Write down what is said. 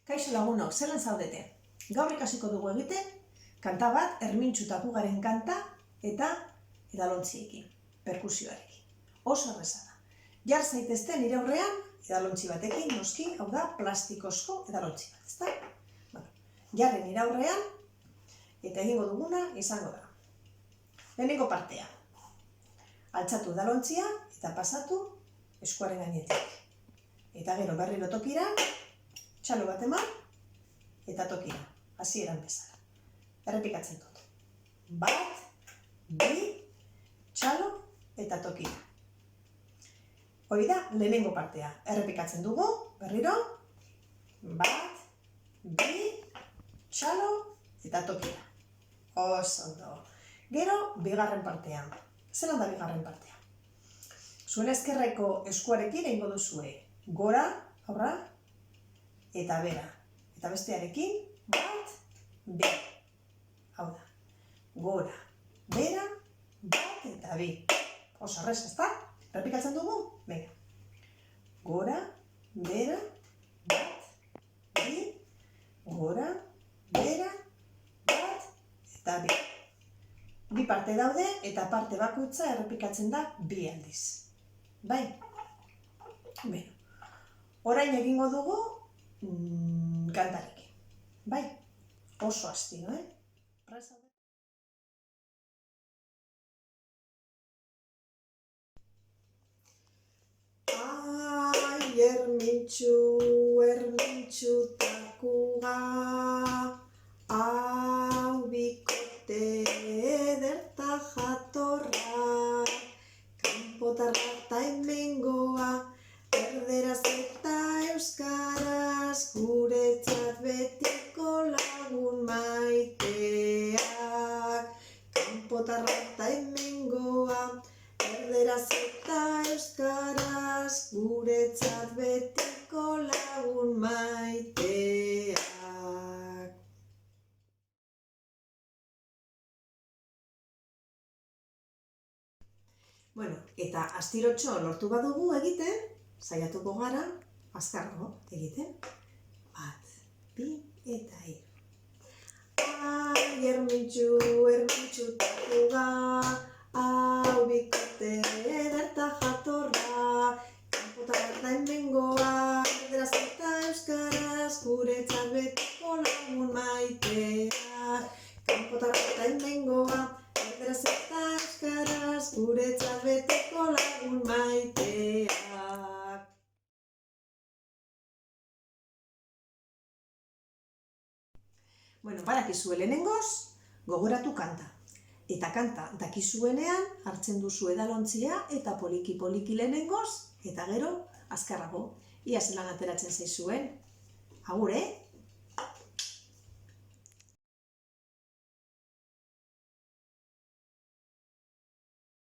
Kaixo lagunok, zelan zaudete? Gaur ikasiko dugu egiten, kanta bat, Ermintxu Tapugaren kanta eta edalontziekin, perkusioarekin. Oso erreza da. Jar zaitezte nire aurrean, edalontzi batekin, noski, hau da, plastikozko edalontzi bat, ezta? Jarri nire aurrean, eta egingo duguna izango da. Lehenengo partea. Altxatu edalontzia eta pasatu eskuaren gainetik. Eta gero berriro tokira, txalo bat eman, eta tokira, hasieran bezala. Errepikatzen dut. Bat, bi, txalo, eta tokira. Hori da, lehenengo partea. Errepikatzen dugu, berriro. Bat, bi, txalo, eta tokira. Oso ondo. Gero, bigarren partea. Zelan da bigarren partea? Zuen ezkerreko eskuarekin egingo duzue. Gora, aurra, eta bera. Eta bestearekin, bat, bi. Hau da. Gora, bera, bat eta bi. Oso errez, ezta? Errepikatzen dugu? Venga. Gora, bera, bat, bi. Gora, bera, bat eta bi. Bi parte daude eta parte bakoitza errepikatzen da bi aldiz. Bai? Beno. Orain egingo dugu kantarekin. Bai? Oso astiro, Ai, Ermintxu, Ermintxu Tapuga, hau bikote ederta jatorra, kanpotarra eta hemengoa, erderaz eta euskaraz, guretzat betiko lagun maiteak. Kanpotarra eta hemengoa, erderaz eta euskaraz, guretzat betiko lagun maiteak. Bueno, eta astirotxo lortu badugu egiten, saiatuko gara, azkarrago egiten. Bat, bi eta hiru. Ai, Ermintxu, Ermintxu Tapuga, hau bikote ederta jatorra, kanpotarra eta hemengoa, erderaz eta euskaraz, guretzat betiko lagun maiteak. Kanpotarra eta hemengoa, erderaz eta euskaraz, guretzat betiko lagun maiteak. Bueno, badakizue lehenengoz, gogoratu kanta. Eta kanta dakizuenean, hartzen duzu edalontzia eta poliki-poliki lehenengoz, eta gero, azkarrago. Ia zelan ateratzen zaizuen. Agur,